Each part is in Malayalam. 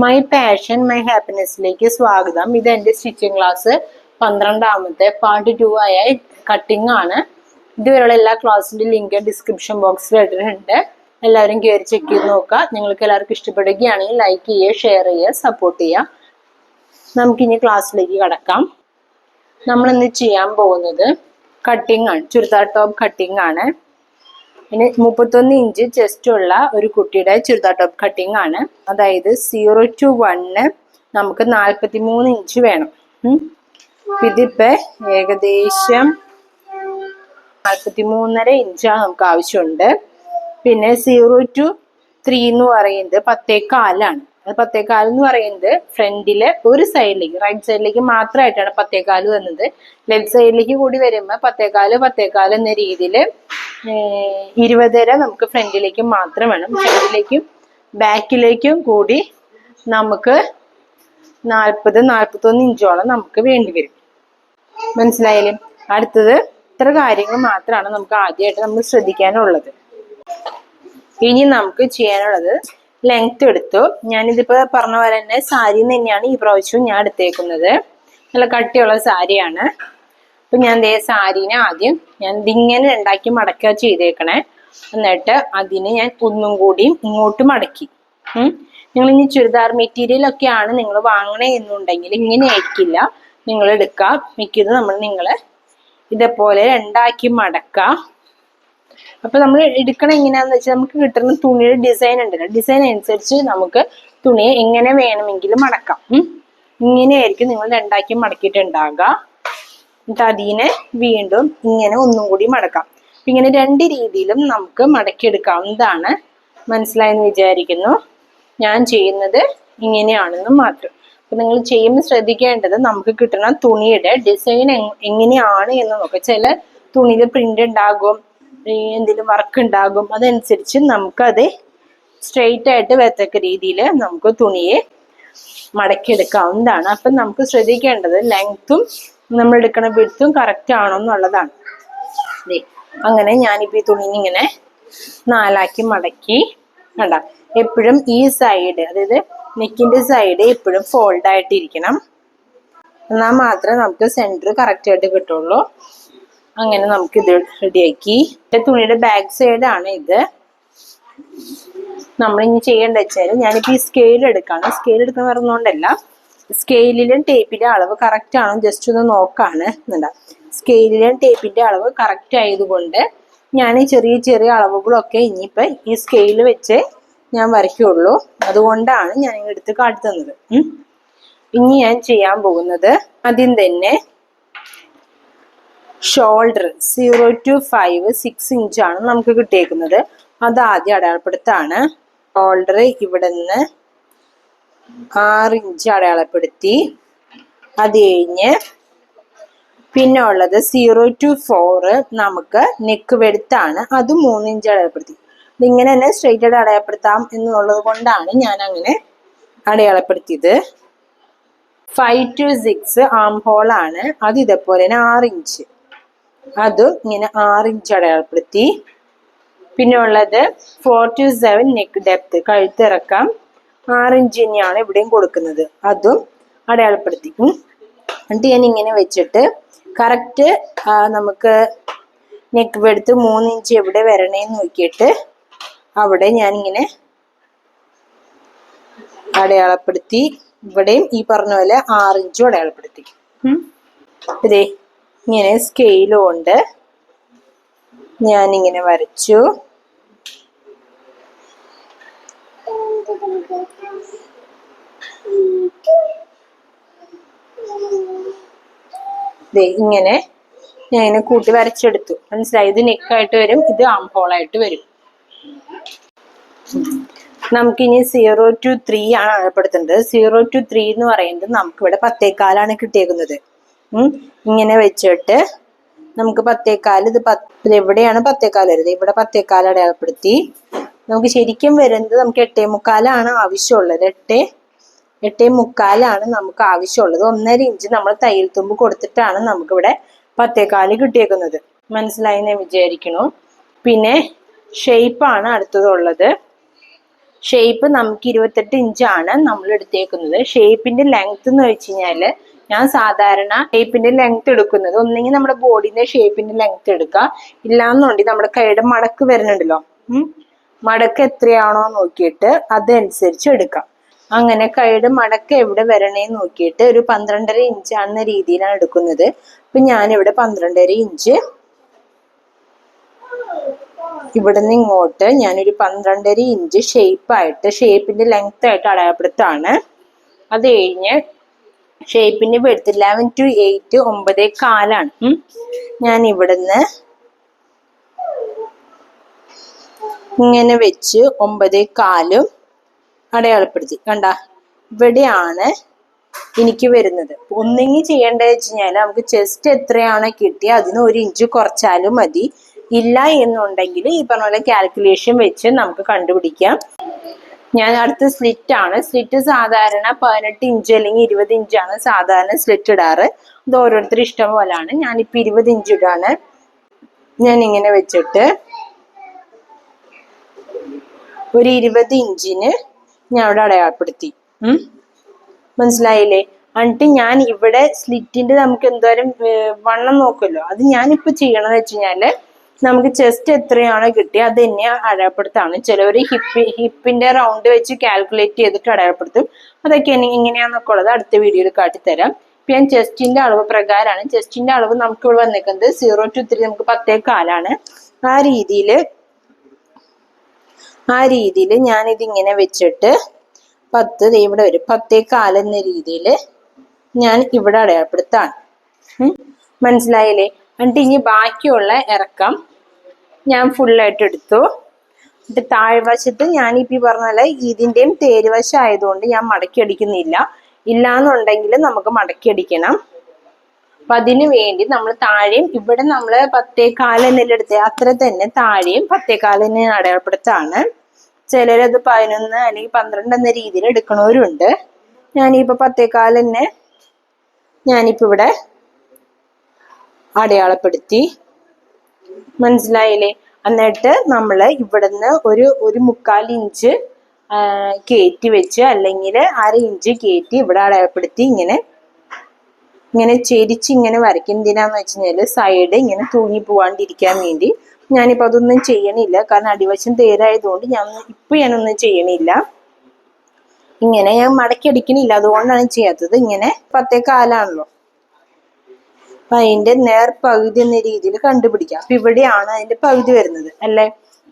മൈ പാഷൻ മൈ ഹാപ്പിനെസ്സിലേക്ക് സ്വാഗതം. ഇത് എൻ്റെ സ്റ്റിച്ചിങ് ക്ലാസ് 12ാമത്തെ പാർട്ട് 2 ആയ കട്ടിംഗ് ആണ്. ഇതുവരെയുള്ള എല്ലാ ക്ലാസ്സിൻ്റെ ലിങ്ക് ഡിസ്ക്രിപ്ഷൻ ബോക്സിൽ ഇട്ടിട്ടുണ്ട്. എല്ലാവരും കയറി ചെക്ക് ചെയ്ത് നോക്കുക. നിങ്ങൾക്ക് എല്ലാവർക്കും ഇഷ്ടപ്പെടുകയാണെങ്കിൽ ലൈക്ക് ചെയ്യുക, ഷെയർ ചെയ്യുക, സപ്പോർട്ട് ചെയ്യുക. നമുക്കിനി ക്ലാസ്സിലേക്ക് കടക്കാം. നമ്മളിന്ന് ചെയ്യാൻ പോകുന്നത് കട്ടിംഗ് ആണ്, ചുരിദാർ ടോപ്പ് കട്ടിംഗ് ആണ്. പിന്നെ 31 ഇഞ്ച് ചെസ്റ്റ് ഉള്ള ഒരു കുട്ടിയുടെ ചുരിദാർ ടോപ്പ് കട്ടിംഗ് ആണ്. അതായത് 0 to 1 നമുക്ക് 43 ഇഞ്ച് വേണം. ഇതിപ്പോ ഏകദേശം 43.5 ഇഞ്ചാണ് നമുക്ക് ആവശ്യമുണ്ട്. പിന്നെ 0 to 3 എന്ന് പറയുന്നത് 10.4 അത് 10.4 എന്ന് പറയുന്നത് ഫ്രണ്ടിലെ ഒരു സൈഡിലേക്ക്, റൈറ്റ് സൈഡിലേക്ക് മാത്രമായിട്ടാണ് 10.4 വന്നത്. ലെഫ്റ്റ് സൈഡിലേക്ക് കൂടി വരുമ്പോൾ 10.4 എന്ന രീതിയിൽ 20 നമുക്ക് ഫ്രണ്ടിലേക്ക് മാത്രം വേണം. ഫ്രണ്ടിലേക്കും ബാക്കിലേക്കും കൂടി നമുക്ക് 40-41 ഇഞ്ചോളം നമുക്ക് വേണ്ടി വരും. മനസ്സിലായാലും അടുത്തത് ഇത്ര കാര്യങ്ങൾ മാത്രമാണ് നമുക്ക് ആദ്യമായിട്ട് നമ്മൾ ശ്രദ്ധിക്കാനുള്ളത്. ഇനി നമുക്ക് ചെയ്യാനുള്ളത് ലെങ്ത് എടുത്തു. ഞാനിതിപ്പോ പറഞ്ഞ പോലെ തന്നെ സാരി തന്നെയാണ് ഈ പ്രാവശ്യവും ഞാൻ എടുത്തേക്കുന്നത്. നല്ല കട്ടിയുള്ള സാരിയാണ്. അപ്പൊ ഞാൻ ദേ സാരീനെ ആദ്യം ഞാൻ ഇതിങ്ങനെ രണ്ടാക്കി മടക്കുക ചെയ്തേക്കണേ. എന്നിട്ട് അതിന് ഞാൻ ഒന്നും കൂടിയും ഇങ്ങോട്ട് മടക്കി. നിങ്ങൾ ഇനി ചുരിദാർ മെറ്റീരിയൽ ഒക്കെയാണ് നിങ്ങൾ വാങ്ങണേ എന്നുണ്ടെങ്കിൽ ഇങ്ങനെ ആയിരിക്കില്ല നിങ്ങൾ എടുക്കുക. മിക്കത് നിങ്ങൾ ഇതേപോലെ രണ്ടാക്കി മടക്കുക. അപ്പൊ നമ്മൾ എടുക്കണം എങ്ങനെയാന്ന് വെച്ചാൽ നമുക്ക് കിട്ടുന്ന തുണിയുടെ ഡിസൈൻ ഉണ്ടല്ലോ, ഡിസൈൻ അനുസരിച്ച് നമുക്ക് തുണിയെ എങ്ങനെ വേണമെങ്കിലും മടക്കാം. ഇങ്ങനെയായിരിക്കും നിങ്ങൾ രണ്ടാക്കി മടക്കിയിട്ടുണ്ടാകുക. എന്നിട്ട് അതിനെ വീണ്ടും ഇങ്ങനെ ഒന്നും കൂടി മടക്കാം. ഇങ്ങനെ രണ്ട് രീതിയിലും നമുക്ക് മടക്കിയെടുക്കാവുന്നതാണ്. മനസ്സിലായെന്ന് വിചാരിക്കുന്നു. ഞാൻ ചെയ്യുന്നത് ഇങ്ങനെയാണെന്ന് മാത്രം. അപ്പൊ നിങ്ങൾ ചെയ്യുമ്പോൾ ശ്രദ്ധിക്കേണ്ടത് നമുക്ക് കിട്ടുന്ന തുണിയുടെ ഡിസൈൻ എങ്ങനെയാണ് എന്ന് നോക്കാം. ചില തുണിയിൽ പ്രിന്റ് ഉണ്ടാകും, എന്തെങ്കിലും വർക്ക് ഉണ്ടാകും. അതനുസരിച്ച് നമുക്കത് സ്ട്രെയിറ്റ് ആയിട്ട് വരത്തക്ക രീതിയിൽ നമുക്ക് തുണിയെ മടക്കിയെടുക്കാവുന്നതാണ്. അപ്പം നമുക്ക് ശ്രദ്ധിക്കേണ്ടത് ലെങ്ത്തും നമ്മൾ എടുക്കണ വിഡ്ത്തും കറക്റ്റ് ആണോ എന്നുള്ളതാണ്. അങ്ങനെ ഞാനിപ്പോ ഈ തുണി ഇങ്ങനെ 4 മടക്കി കണ്ട. എപ്പോഴും ഈ സൈഡ്, അതായത് നെക്കിന്റെ സൈഡ് എപ്പോഴും ഫോൾഡ് ആയിട്ടിരിക്കണം. എന്നാൽ മാത്രമേ നമുക്ക് സെന്റർ കറക്റ്റ് ആയിട്ട് കിട്ടുള്ളൂ. അങ്ങനെ നമുക്ക് ഇത് റെഡിയാക്കി. തുണിയുടെ ബാക്ക് സൈഡാണ് ഇത്. നമ്മളിനി ചെയ്യേണ്ടത് വെച്ചാൽ ഞാനിപ്പോ ഈ സ്കെയിൽ എടുക്കാണ്. സ്കെയിൽ എടുക്കാൻ പറഞ്ഞുകൊണ്ടല്ല, സ്കെയിലിലും ടേപ്പിന്റെ അളവ് കറക്റ്റ് ആണോ ജസ്റ്റ് ഒന്ന് നോക്കാണ്. സ്കെയിലിലും ടേപ്പിന്റെ അളവ് കറക്റ്റ് ആയതുകൊണ്ട് ഞാൻ ഈ ചെറിയ ചെറിയ അളവുകളൊക്കെ ഇനിയിപ്പോ ഈ സ്കെയിൽ വെച്ച് ഞാൻ വരയ്ക്കുള്ളൂ. അതുകൊണ്ടാണ് ഞാൻ എടുത്ത് കാട്ടി തന്നത്. ഇനി ഞാൻ ചെയ്യാൻ പോകുന്നത് ആദ്യം തന്നെ ഷോൾഡർ 0 to 5 6 ഇഞ്ചാണ് നമുക്ക് കിട്ടിയേക്കുന്നത്. അത് ആദ്യം അടയാളപ്പെടുത്താണ്. ഷോൾഡർ ഇവിടെ നിന്ന് 6 ഇഞ്ച് അടയാളപ്പെടുത്തി. അത് കഴിഞ്ഞ് പിന്നെ ഉള്ളത് 0 to 4 നമുക്ക് നെക്ക് വെടുത്താണ്. അത് 3 ഇഞ്ച് അടയാളപ്പെടുത്തി. ഇതിങ്ങനെ തന്നെ സ്ട്രെയിറ്റ് ആയിട്ട് അടയാളപ്പെടുത്താം എന്നുള്ളത് കൊണ്ടാണ് ഞാൻ അങ്ങനെ അടയാളപ്പെടുത്തിയത്. 5 to 6 ആം ഹോൾ ആണ്. അത് ഇതേപോലെ തന്നെ 6 ഇഞ്ച്, അത് ഇങ്ങനെ 6 ഇഞ്ച് അടയാളപ്പെടുത്തി. പിന്നെ ഉള്ളത് 4 to 7 നെക്ക് ഡെപ്ത്, കഴുത്തിറക്കാം 6 ഇഞ്ച് തന്നെയാണ് ഇവിടെയും കൊടുക്കുന്നത്. അതും അടയാളപ്പെടുത്തി. എന്നിട്ട് ഞാൻ ഇങ്ങനെ വെച്ചിട്ട് കറക്റ്റ് നമുക്ക് നെക്ക് വെടുത്ത് 3 ഇഞ്ച് എവിടെ വരണേന്ന് നോക്കിയിട്ട് അവിടെ ഞാനിങ്ങനെ അടയാളപ്പെടുത്തി. ഇവിടെയും ഈ പറഞ്ഞ പോലെ 6 ഇഞ്ചും അടയാളപ്പെടുത്തി. ഇതേ ഇങ്ങനെ സ്കെയിൽ കൊണ്ട് ഞാനിങ്ങനെ വരച്ചു. ഇങ്ങനെ ഞാൻ ഇങ്ങനെ കൂട്ടി വരച്ചെടുത്തു. മനസ്സിലായി? ഇത് നെക്കായിട്ട് വരും, ഇത് ആം ഹോളായിട്ട് വരും. നമുക്കിനി 0 to 3 ആണ് അടയാളപ്പെടുത്തേണ്ടത്. 0 to 3 എന്ന് പറയുന്നത് നമുക്കിവിടെ 10.4 കിട്ടിയേക്കുന്നത്. ഇങ്ങനെ വെച്ചിട്ട് നമുക്ക് 10.4, ഇത് എവിടെയാണ് 10.4 വരുന്നത്? ഇവിടെ 10.4 അടയാളപ്പെടുത്തി. നമുക്ക് ശരിക്കും വരുന്നത് നമുക്ക് 8.75 ആവശ്യമുള്ളത്. 8.75 നമുക്ക് ആവശ്യമുള്ളത്. 1.5 ഇഞ്ച് നമ്മൾ തയ്യൽ തുമ്പ് കൊടുത്തിട്ടാണ് നമുക്കിവിടെ 10.4 കിട്ടിയേക്കുന്നത്. മനസ്സിലായി എന്ന് വിചാരിക്കണു. പിന്നെ ഷേപ്പാണ് അടുത്തതുള്ളത്. ഷേപ്പ് നമുക്ക് 28 ഇഞ്ചാണ് നമ്മൾ എടുത്തേക്കുന്നത്. ഷേപ്പിന്റെ ലെങ്ത് എന്ന് വെച്ച് കഴിഞ്ഞാല് ഞാൻ സാധാരണ ഷേപ്പിന്റെ ലെങ്ത് എടുക്കുന്നത് ഒന്നെങ്കിൽ നമ്മുടെ ബോഡിന്റെ ഷേപ്പിന്റെ ലെങ്ത് എടുക്കുക, ഇല്ലാന്നുണ്ടെങ്കിൽ നമ്മുടെ കൈയുടെ മടക്ക് വരുന്നുണ്ടല്ലോ, മടക്ക് എത്രയാണോ നോക്കിയിട്ട് അതനുസരിച്ച് എടുക്കാം. അങ്ങനെ കൈയുടെ മടക്ക് എവിടെ വരണേന്ന് നോക്കിയിട്ട് ഒരു 12.5 ഇഞ്ച് എന്ന രീതിയിലാണ് എടുക്കുന്നത്. അപ്പൊ ഞാനിവിടെ 12.5 ഇഞ്ച് ഇവിടുന്ന് ഇങ്ങോട്ട് ഞാനൊരു 12.5 ഇഞ്ച് ഷേപ്പിന്റെ ലെങ്ത് ആയിട്ട് അടയാളപ്പെടുത്താണ്. അത് കഴിഞ്ഞ് ഷേപ്പിന്റെ വെടുത്ത് 11 to 8 9.25 ഞാൻ ഇവിടുന്ന് ഇങ്ങനെ വെച്ച് 9.25 അടയാളപ്പെടുത്തി. കണ്ട, ഇവിടെയാണ് എനിക്ക് വരുന്നത്. ഒന്നെങ്കിൽ ചെയ്യേണ്ടത് വെച്ച് കഴിഞ്ഞാൽ നമുക്ക് ചെസ്റ്റ് എത്രയാണ് കിട്ടിയ അതിന് 1 ഇഞ്ച് കുറച്ചാലും മതി. ഇല്ല എന്നുണ്ടെങ്കിൽ ഈ പറഞ്ഞ പോലെ കാൽക്കുലേഷൻ വെച്ച് നമുക്ക് കണ്ടുപിടിക്കാം. ഞാൻ അടുത്ത സ്ലിറ്റ് ആണ്. സ്ലിറ്റ് സാധാരണ 18 ഇഞ്ച് അല്ലെങ്കിൽ 20 ഇഞ്ചാണ് സാധാരണ സ്ലിറ്റ് ഇടാറ്. ഇത് ഓരോരുത്തർ ഇഷ്ടം പോലാണ്. ഞാനിപ്പോ 20 ഇഞ്ച് ഇടാണ്. ഞാൻ ഇങ്ങനെ വെച്ചിട്ട് ഒരു 20 ഇഞ്ചിന് ഞാൻ അവിടെ അടയാളപ്പെടുത്തി. മനസ്സിലായില്ലേ? എന്നിട്ട് ഞാൻ ഇവിടെ സ്ലിറ്റിന്റെ നമുക്ക് എന്തോരം വണ്ണം നോക്കുമല്ലോ, അത് ഞാനിപ്പോ ചെയ്യണമെന്ന് വെച്ച് കഴിഞ്ഞാല് നമുക്ക് ചെസ്റ്റ് എത്രയാണോ കിട്ടിയ അത് തന്നെ അടയാളപ്പെടുത്താണ്. ചിലവർ ഹിപ്പിന്റെ റൗണ്ട് വെച്ച് കാൽക്കുലേറ്റ് ചെയ്തിട്ട് അടയാളപ്പെടുത്തും. അതൊക്കെ എങ്ങനെയാന്നൊക്കെ ഉള്ളത് അടുത്ത വീഡിയോയിൽ കാട്ടിത്തരാം. ഇപ്പൊ ഞാൻ ചെസ്റ്റിന്റെ അളവ് പ്രകാരമാണ്. ചെസ്റ്റിന്റെ അളവ് നമുക്ക് ഇവിടെ വന്നിരിക്കുന്നത് 0 to 3 നമുക്ക് 10.25. ആ രീതിയിൽ ഞാനിതിങ്ങനെ വെച്ചിട്ട് 10 ഇവിടെ വരും. 10.25 എന്ന രീതിയിൽ ഞാൻ ഇവിടെ അടയാളപ്പെടുത്താണ്. മനസ്സിലായില്ലേ? എന്നിട്ട് ഇനി ബാക്കിയുള്ള ഇറക്കം ഞാൻ ഫുള്ളായിട്ട് എടുത്തു. എന്നിട്ട് താഴ്വശത്ത് ഞാനിപ്പോ പറഞ്ഞാല് ഇതിന്റെയും തേരുവശം ആയതുകൊണ്ട് ഞാൻ മടക്കി അടിക്കുന്നില്ല. ഇല്ലാന്നുണ്ടെങ്കിൽ നമുക്ക് മടക്കി അടിക്കണം. അപ്പൊ അതിനു വേണ്ടി നമ്മൾ താഴെയും ഇവിടെ നമ്മള് 10.25 എന്നെല്ലാം എടുത്തേ അത്ര തന്നെ താഴെയും 10.25 തന്നെ അടയാളപ്പെടുത്താണ്. ചിലരത് 11 അല്ലെങ്കിൽ 12 എന്ന രീതിയിൽ എടുക്കണവരുണ്ട്. ഞാനിപ്പോ 10.25 തന്നെ ഞാനിപ്പോ ഇവിടെ അടയാളപ്പെടുത്തി. മനസ്സിലായില്ലേ? എന്നിട്ട് നമ്മള് ഇവിടുന്ന് ഒരു 1/4 ഇഞ്ച് കയറ്റി വെച്ച് അല്ലെങ്കിൽ 1/2 ഇഞ്ച് കയറ്റി ഇവിടെ അടയാളപ്പെടുത്തി ഇങ്ങനെ ചെരിച്ച് ഇങ്ങനെ വരയ്ക്കും. എന്തിനാന്ന് വെച്ച് കഴിഞ്ഞാല് സൈഡ് ഇങ്ങനെ തൂങ്ങി പോവാണ്ടിരിക്കാൻ വേണ്ടി. ഞാനിപ്പോ അതൊന്നും ചെയ്യണില്ല, കാരണം അടിവശം തേരായതുകൊണ്ട് ഞാനൊന്നും ചെയ്യണില്ല. ഇങ്ങനെ ഞാൻ മടക്കി അടിക്കണില്ല, അതുകൊണ്ടാണ് ചെയ്യാത്തത്. ഇങ്ങനെ 10.25 അപ്പൊ അതിന്റെ നേർപകുതി എന്ന രീതിയിൽ കണ്ടുപിടിക്കാം. അപ്പൊ ഇവിടെയാണ് അതിന്റെ പകുതി വരുന്നത് അല്ലെ.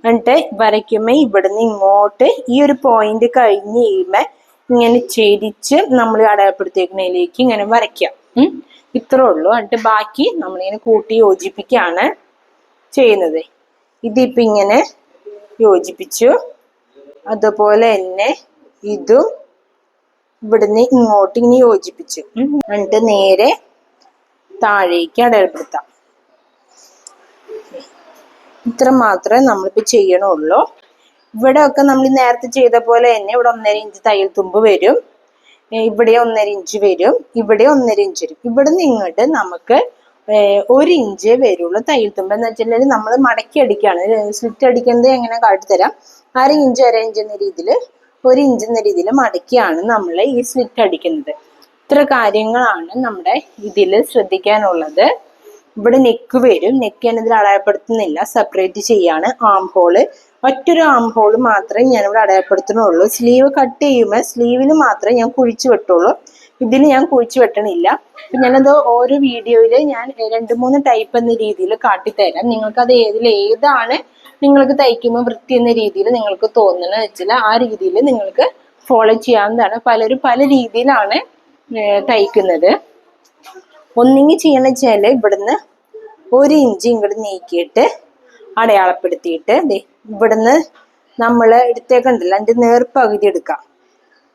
എന്നിട്ട് വരയ്ക്കുമ്പോ ഇവിടുന്ന് ഇങ്ങോട്ട് ഈ ഒരു പോയിന്റ് കഴിഞ്ഞ് കഴിയുമ്പോ ഇങ്ങനെ ചെരിച്ച് നമ്മൾ അടയാളപ്പെടുത്തിയേക്കുന്നതിലേക്ക് ഇങ്ങനെ വരയ്ക്കാം. ഇത്രേ ഉള്ളൂ. എന്നിട്ട് ബാക്കി നമ്മളിങ്ങനെ കൂട്ടി യോജിപ്പിക്കുകയാണ് ചെയ്യുന്നത്. ഇതിപ്പോ ഇങ്ങനെ യോജിപ്പിച്ചു. അതുപോലെ തന്നെ ഇതും ഇവിടുന്ന് ഇങ്ങോട്ട് ഇങ്ങനെ യോജിപ്പിച്ചു. എന്നിട്ട് നേരെ താഴേക്ക് അടയാളപ്പെടുത്താം. ഇത്ര മാത്രമേ നമ്മളിപ്പോ ചെയ്യണുള്ളൂ. ഇവിടെ ഒക്കെ നമ്മൾ നേരത്തെ ചെയ്ത പോലെ തന്നെ ഇവിടെ 1.5 ഇഞ്ച് തയ്യൽ തുമ്പ് വരും. ഇവിടെ 1.5 ഇഞ്ച് വരും. ഇവിടെ 1.5 ഇഞ്ച് വരും. ഇവിടുന്ന് ഇങ്ങോട്ട് നമുക്ക് 1 ഇഞ്ച് വരുള്ളൂ തയ്യൽ തുമ്പ്. എന്ന് വെച്ചിട്ടുണ്ടെങ്കിൽ നമ്മൾ മടക്കി അടിക്കുകയാണ്. സ്ലിറ്റ് അടിക്കുന്നത് എങ്ങനെ കാട്ടിത്തരാം. 1/2 ഇഞ്ച് 1/2 ഇഞ്ച് എന്ന രീതിയിൽ 1 ഇഞ്ച് എന്ന രീതിയിൽ മടക്കിയാണ് നമ്മൾ ഈ സ്ലിറ്റ് അടിക്കുന്നത്. ഇത്ര കാര്യങ്ങളാണ് നമ്മുടെ ഇതിൽ ശ്രദ്ധിക്കാനുള്ളത്. ഇവിടെ നെക്ക് വരും. നെക്ക് ഞാൻ ഇതിൽ അടയാളപ്പെടുത്തുന്നില്ല, സെപ്പറേറ്റ് ചെയ്യാണ്. ആം ഹോള് ഒറ്റൊരു ആം ഹോള് മാത്രമേ ഞാനിവിടെ അടയാളപ്പെടുത്തുന്നുള്ളൂ. സ്ലീവ് കട്ട് ചെയ്യുമ്പോൾ സ്ലീവിന് മാത്രമേ ഞാൻ കുഴിച്ചു വെട്ടുള്ളൂ. ഇതിന് ഞാൻ കുഴിച്ചു വെട്ടണില്ല. അപ്പൊ ഞാനത് ഓരോ വീഡിയോയില് ഞാൻ 2-3 ടൈപ്പ് എന്ന രീതിയിൽ കാട്ടിത്തരാം. നിങ്ങൾക്ക് അത് ഏതാണ് നിങ്ങൾക്ക് തയ്ക്കുമ്പോൾ വൃത്തി എന്ന രീതിയിൽ നിങ്ങൾക്ക് തോന്നുന്നത് വെച്ചാൽ ആ രീതിയിൽ നിങ്ങൾക്ക് ഫോളോ ചെയ്യാവുന്നതാണ്. പലരും പല രീതിയിലാണ് തയ്ക്കുന്നത്. ഒന്നെങ്കിൽ ചെയ്യണമെന്ന് വെച്ചാല് ഇവിടുന്ന് 1 ഇഞ്ച് ഇങ്ങോട്ട് നീക്കിയിട്ട് അടയാളപ്പെടുത്തിയിട്ട് ഇവിടുന്ന് നമ്മൾ എടുത്തേക്കണ്ടല്ലോ അതിന്റെ നേർപകുതി എടുക്കാം.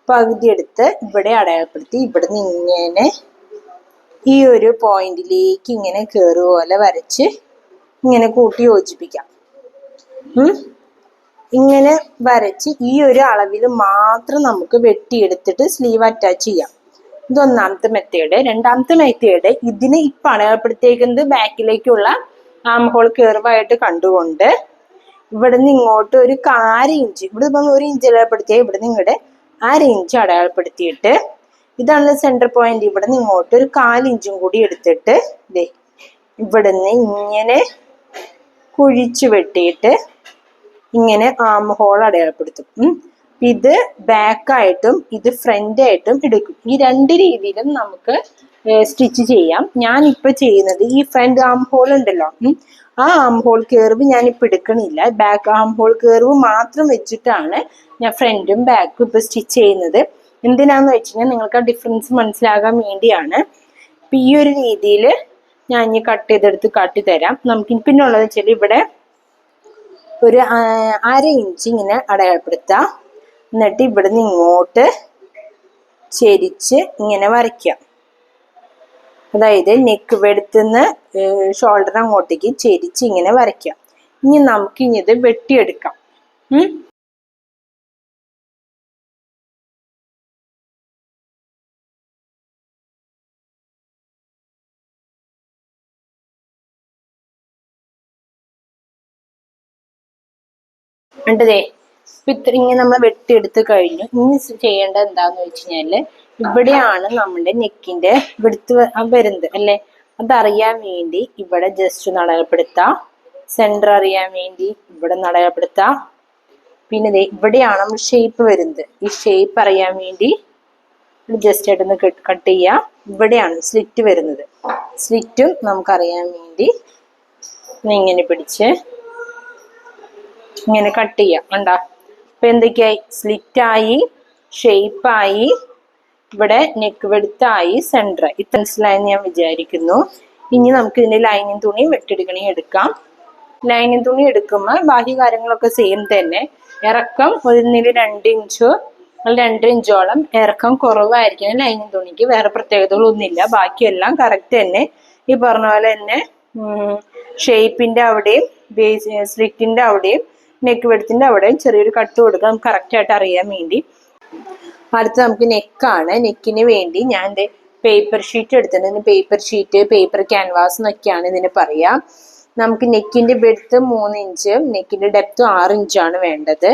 പകുതി എടുത്ത് ഇവിടെ അടയാളപ്പെടുത്തി ഇവിടുന്ന് ഇങ്ങനെ ഈ ഒരു പോയിന്റിലേക്ക് ഇങ്ങനെ കയറുക പോലെ വരച്ച് ഇങ്ങനെ കൂട്ടി യോജിപ്പിക്കാം. ഇങ്ങനെ വരച്ച് ഈ ഒരു അളവിൽ മാത്രം നമുക്ക് വെട്ടിയെടുത്തിട്ട് സ്ലീവ് അറ്റാച്ച് ചെയ്യാം. ഇത് ഒന്നാമത്തെ മെത്തേഡ്. രണ്ടാമത്തെ മെത്തേഡ് ഇതിന് ഇപ്പൊ അടയാളപ്പെടുത്തിയേക്കുന്നത് ബാക്കിലേക്കുള്ള ആം ഹോൾ കർവായിട്ട് കണ്ടുകൊണ്ട് ഇവിടെ നിന്ന് ഇങ്ങോട്ട് ഒരു 1/2 ഇഞ്ച്, ഇവിടെ ഇപ്പം 1 ഇഞ്ച് അടയാളപ്പെടുത്തിയാൽ ഇവിടെ നിന്ന് ഇങ്ങോട്ട് 1/2 ഇഞ്ച് അടയാളപ്പെടുത്തിയിട്ട് ഇതാണ് സെന്റർ പോയിന്റ്. ഇവിടെ നിന്ന് ഇങ്ങോട്ട് ഒരു 1/4 ഇഞ്ചും കൂടി എടുത്തിട്ട് ദേ ഇവിടെ നിന്ന് ഇങ്ങനെ കുഴിച്ചു വെട്ടിയിട്ട് ഇങ്ങനെ ആം ഹോൾ അടയാളപ്പെടുത്തും. ഇത് ബാക്കായിട്ടും ഇത് ഫ്രണ്ട് ആയിട്ടും എടുക്കും. ഈ 2 രീതിയിലും നമുക്ക് സ്റ്റിച്ച് ചെയ്യാം. ഞാനിപ്പോ ചെയ്യുന്നത് ഈ ഫ്രണ്ട് ആം ഹോൾ ഉണ്ടല്ലോ, ആ ആം ഹോൾ കേർവ് ഞാനിപ്പോൾ എടുക്കണില്ല. ബാക്ക് ആം ഹോൾ കേർവ് മാത്രം വെച്ചിട്ടാണ് ഞാൻ ഫ്രണ്ടും ബാക്കും ഇപ്പൊ സ്റ്റിച്ച് ചെയ്യുന്നത്. എന്തിനാന്ന് വെച്ച് കഴിഞ്ഞാൽ നിങ്ങൾക്ക് ആ ഡിഫറൻസ് മനസ്സിലാകാൻ വേണ്ടിയാണ്. ഇപ്പൊ ഈ ഒരു രീതിയിൽ ഞാൻ ഇനി കട്ട് ചെയ്തെടുത്ത് കാട്ടിത്തരാം. നമുക്ക് പിന്നെ ഉള്ളത് വെച്ചാൽ ഇവിടെ ഒരു 1/2 ഇഞ്ച് ഇങ്ങനെ അടയാളപ്പെടുത്താം. എന്നിട്ട് ഇവിടുന്ന് ഇങ്ങോട്ട് ചെരിച്ച് ഇങ്ങനെ വരയ്ക്കാം. അതായത് നെക്ക് വെടുത്തുനിന്ന് ഷോൾഡർ അങ്ങോട്ടേക്ക് ചെരിച്ച് ഇങ്ങനെ വരയ്ക്കാം. ഇനി നമുക്ക് ഇനി ഇത് വെട്ടിയെടുക്കാം. കണ്ടതേ ഇപ്പൊ ഇങ്ങനെ നമ്മൾ വെട്ടിയെടുത്ത് കഴിഞ്ഞു. ഇനി ചെയ്യേണ്ടത് എന്താന്ന് വെച്ച് കഴിഞ്ഞാല് ഇവിടെയാണ് നമ്മുടെ നെക്കിന്റെ വെടുത്ത് വരുന്നത് അല്ലെ. അതറിയാൻ വേണ്ടി ഇവിടെ ജസ്റ്റ് ഒന്ന് അടയാളപ്പെടുത്താം. സെന്റർ അറിയാൻ വേണ്ടി ഇവിടെ നിന്ന് അടയാളപ്പെടുത്താം. പിന്നെ ഇവിടെയാണ് നമ്മൾ ഷേപ്പ് വരുന്നത്. ഈ ഷേപ്പ് അറിയാൻ വേണ്ടി ജസ്റ്റ് ആയിട്ടൊന്ന് കട്ട് ചെയ്യാം. ഇവിടെയാണ് സ്ലിറ്റ് വരുന്നത്. സ്ലിറ്റും നമുക്കറിയാൻ വേണ്ടി ഇങ്ങനെ പിടിച്ച് ഇങ്ങനെ കട്ട് ചെയ്യാം. കണ്ടാ ഇപ്പൊ എന്തൊക്കെയായി? സ്ലിറ്റായി, ഷേപ്പായി, ഇവിടെ നെക്ക് വെടുത്തായി, സെന്റർ. ഇത് മനസ്സിലായെന്ന് ഞാൻ വിചാരിക്കുന്നു. ഇനി നമുക്ക് ഇതിന്റെ ലൈനിങ് തുണി വെട്ടിയെടുക്കണമെങ്കിൽ എടുക്കാം. ലൈനിങ് തുണി എടുക്കുമ്പോൾ ബാക്കി കാര്യങ്ങളൊക്കെ സെയിം തന്നെ. ഇറക്കം 1-2 ഇഞ്ചോ 2 ഇഞ്ചോളം ഇറക്കം കുറവായിരിക്കും ലൈനിങ് തുണിക്ക്. വേറെ പ്രത്യേകതകളൊന്നുമില്ല. ബാക്കിയെല്ലാം കറക്റ്റ് തന്നെ. ഈ പറഞ്ഞ പോലെ തന്നെ ഷേപ്പിന്റെ അവിടെയും സ്ലിറ്റിന്റെ അവിടെയും നെക്ക് വെടുത്തിന്റെ അവിടെയും ചെറിയൊരു കട്ട് കൊടുക്കാം, നമുക്ക് കറക്റ്റ് ആയിട്ട് അറിയാൻ വേണ്ടി. അടുത്ത് നമുക്ക് നെക്കാണ്. നെക്കിന് വേണ്ടി ഞാൻ പേപ്പർ ഷീറ്റ് എടുത്തിട്ടുണ്ട്. പേപ്പർ ഷീറ്റ്, പേപ്പർ ക്യാൻവാസ് എന്നൊക്കെയാണ് ഇതിന് പറയാം. നമുക്ക് നെക്കിന്റെ വെടുത്ത് 3 ഇഞ്ചും നെക്കിന്റെ ഡെപ്തും 6 ഇഞ്ചാണ് വേണ്ടത്.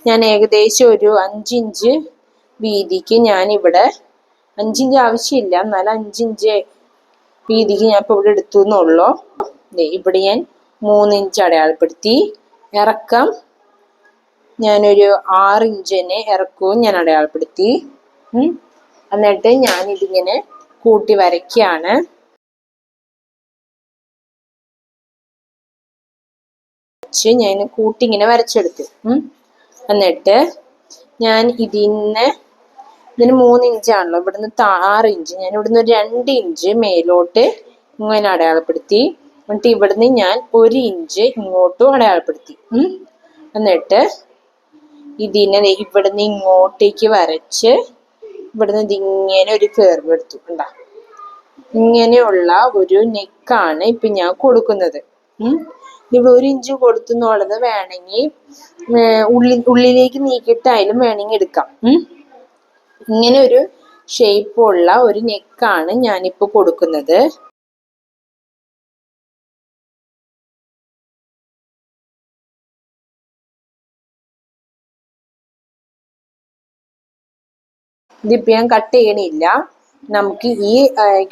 ഞാൻ ഏകദേശം ഒരു 5 ഇഞ്ച് വീതിക്ക് ഞാനിവിടെ 5 ഇഞ്ച് ആവശ്യമില്ല, എന്നാലും 5 ഇഞ്ച് വീതിക്ക് ഞാൻ ഇപ്പൊ ഇവിടെ എടുത്തു എന്നുള്ളൂ. ഇവിടെ ഞാൻ 3 ഇഞ്ച് അടയാളപ്പെടുത്തി. ഇറക്കം ഞാനൊരു 6 ഇഞ്ചിന് ഇറക്കവും ഞാൻ അടയാളപ്പെടുത്തി. എന്നിട്ട് ഞാൻ ഇതിങ്ങനെ കൂട്ടി വരയ്ക്കാണ്. ഞാൻ കൂട്ടി ഇങ്ങനെ വരച്ചെടുത്തു. എന്നിട്ട് ഞാൻ ഇതിന് 3 ഇഞ്ചാണല്ലോ, ഇവിടുന്ന് 6 ഇഞ്ച്, ഞാൻ ഇവിടുന്ന് ഒരു 2 ഇഞ്ച് മേലോട്ട് ഇങ്ങനെ അടയാളപ്പെടുത്തി. എന്നിട്ട് ഇവിടുന്ന് ഞാൻ 1 ഇഞ്ച് ഇങ്ങോട്ടും അടയാളപ്പെടുത്തി. എന്നിട്ട് ഇതിനെ ഇവിടുന്ന് ഇങ്ങോട്ടേക്ക് വരച്ച് ഇവിടുന്ന് ഇതിങ്ങനെ ഒരു കേർവ് എടുത്തു. കണ്ടാ ഇങ്ങനെയുള്ള ഒരു നെക്കാണ് ഇപ്പൊ ഞാൻ കൊടുക്കുന്നത്. ഇവിടെ 1 ഇഞ്ച് കൊടുത്തുന്നുള്ളത് വേണമെങ്കിൽ ഉള്ളിലേക്ക് നീക്കിയിട്ടായാലും വേണമെങ്കിൽ എടുക്കാം. ഇങ്ങനെ ഒരു ഷേപ്പുള്ള ഒരു നെക്കാണ് ഞാനിപ്പോ കൊടുക്കുന്നത്. ഇതിപ്പോ ഞാൻ കട്ട് ചെയ്യണില്ല. നമുക്ക് ഈ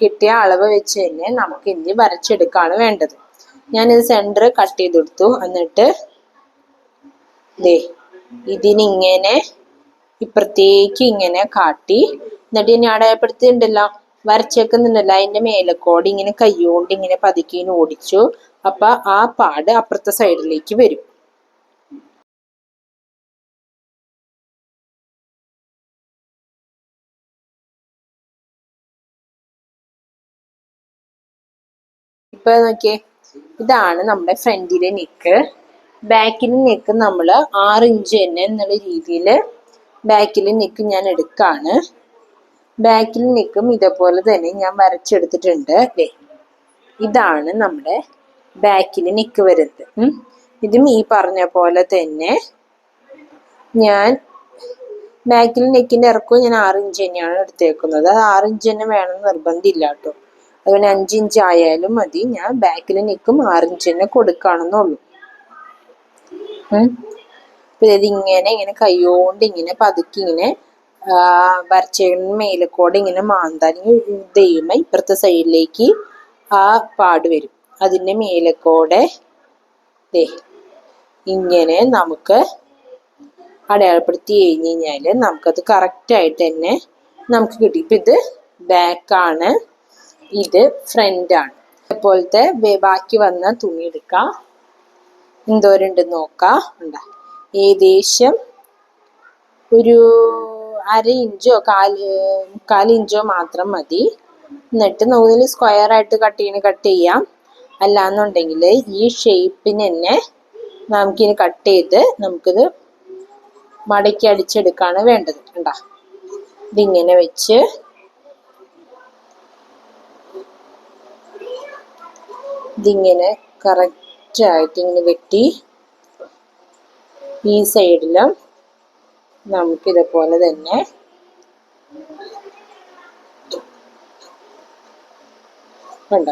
കിട്ടിയ അളവ് വെച്ച് തന്നെ നമുക്ക് ഇനി വരച്ചെടുക്കാണ് വേണ്ടത്. ഞാനിത് സെന്റർ കട്ട് ചെയ്തെടുത്തു. എന്നിട്ട് ഇതിനിങ്ങനെ ഇപ്പുറത്തേക്ക് ഇങ്ങനെ കാട്ടി, എന്നിട്ട് ഇനി അടയാളപ്പെടുത്തിണ്ടല്ലോ, വരച്ചേക്കുന്നുണ്ടല്ലോ, അതിന്റെ മേലക്കോട് ഇങ്ങനെ കൈകൊണ്ട് ഇങ്ങനെ പതുക്കി ഓടിച്ചു. അപ്പൊ ആ പാട് അപ്പുറത്തെ സൈഡിലേക്ക് വരും. ഇപ്പൊ നോക്കിയേ, ഇതാണ് നമ്മുടെ ഫ്രണ്ടിലെ നെക്ക്. ബാക്കിലെ നെക്ക് നമ്മൾ 6 ഇഞ്ച് തന്നെ എന്നുള്ള രീതിയിൽ ബാക്കിലെ നെക്ക് ഞാൻ എടുക്കാണ്. ബാക്കിലെ നെക്കും ഇതേപോലെ തന്നെ ഞാൻ വരച്ചെടുത്തിട്ടുണ്ട്. ഇതാണ് നമ്മുടെ ബാക്കിലെ നെക്ക് വരുന്നത്. ഇതും ഈ പറഞ്ഞ പോലെ തന്നെ ഞാൻ ബാക്കിലെ നെക്കിന്റെ ഇറക്കവും ഞാൻ 6 ഇഞ്ച് തന്നെയാണ് എടുത്തേക്കുന്നത്. 6 ഇഞ്ച് തന്നെ വേണമെന്ന് നിർബന്ധമില്ല കേട്ടോ. അതുപോലെ 5 ഇഞ്ച് ആയാലും മതി. ഞാൻ ബാക്കിൽ നെക്കും 6 ഇഞ്ച് തന്നെ കൊടുക്കുകയാണെന്നുള്ളൂ. ഇതിങ്ങനെ ഇങ്ങനെ കൈകൊണ്ട് ഇങ്ങനെ പതുക്കി ഇങ്ങനെ വരച്ചേക്കുന്ന മേലക്കോടെ ഇങ്ങനെ മാന്താൻ ദൈവം ഇപ്പുറത്തെ സൈഡിലേക്ക് ആ പാട് വരും. അതിൻ്റെ മേലക്കോടെ ഇങ്ങനെ നമുക്ക് അടയാളപ്പെടുത്തി കഴിഞ്ഞ് കഴിഞ്ഞാൽ നമുക്കത് കറക്റ്റായിട്ട് തന്നെ നമുക്ക് കിട്ടി. ഇപ്പം ഇത് ബാക്കാണ്, ഇത് ഫ്രണ്ടാണ്. അതുപോലത്തെ ബാക്കി വന്ന തുണി എടുക്കാം. എന്തോരുണ്ടെന്ന് നോക്കാം. ഉണ്ടാ ഏകദേശം ഒരു 1/2 ഇഞ്ചോ 1/4 ഇഞ്ചോ മാത്രം മതി. എന്നിട്ട് നമുക്ക് സ്ക്വയർ ആയിട്ട് കട്ട് ചെയ്യാം. അല്ലാന്നുണ്ടെങ്കിൽ ഈ ഷേപ്പിന് തന്നെ നമുക്കിനി കട്ട് ചെയ്ത് നമുക്കിത് മടക്കി അടിച്ചെടുക്കാണ് വേണ്ടത്. കണ്ടാ ഇതിങ്ങനെ വെച്ച് ഇതിങ്ങനെ കറക്റ്റായിട്ട് ഇങ്ങനെ വെട്ടി ഈ സൈഡിലും നമുക്കിതുപോലെ തന്നെ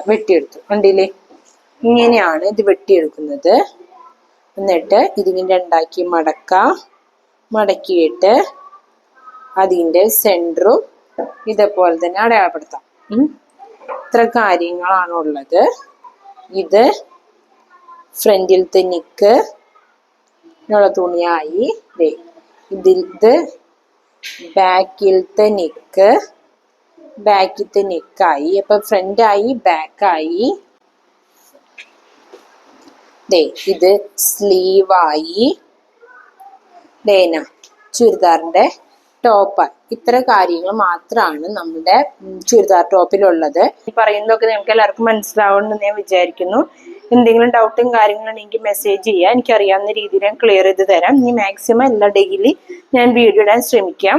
വെട്ടിയെടുത്തു. കണ്ടില്ലേ, ഇങ്ങനെയാണ് ഇത് വെട്ടിയെടുക്കുന്നത്. എന്നിട്ട് ഇതിങ്ങനെ രണ്ടാക്കി മടക്കിയിട്ട് അതിൻ്റെ സെൻറ്ററും ഇതേപോലെ തന്നെ അടയാളപ്പെടുത്താം. ഇത്ര കാര്യങ്ങളാണുള്ളത്. ഇത് ഫ്രണ്ടിലത്തെ നിക്ക് ഉള്ള തുണിയായി. ഇത് ബാക്കിലത്തെ നിക്കായി. അപ്പൊ ഫ്രണ്ടായി, ബാക്കായി. ഇത് സ്ലീവായി. ചുരിദാറിന്റെ ടോപ്പ്. ഇത്ര കാര്യങ്ങൾ മാത്രമാണ് നമ്മുടെ ചുരിദാർ ടോപ്പിലുള്ളത്. ഈ പറയുന്നതൊക്കെ നമുക്ക് എല്ലാവർക്കും മനസ്സിലാവുമെന്ന് ഞാൻ വിചാരിക്കുന്നു. എന്തെങ്കിലും ഡൗട്ടും കാര്യങ്ങളും എനിക്ക് മെസ്സേജ് ചെയ്യാം. എനിക്കറിയാവുന്ന രീതിയിൽ ഞാൻ ക്ലിയർ ചെയ്ത് തരാം. ഇനി മാക്സിമം എല്ലാ ഡെയിലി ഞാൻ വീഡിയോ ഇടാൻ ശ്രമിക്കാം.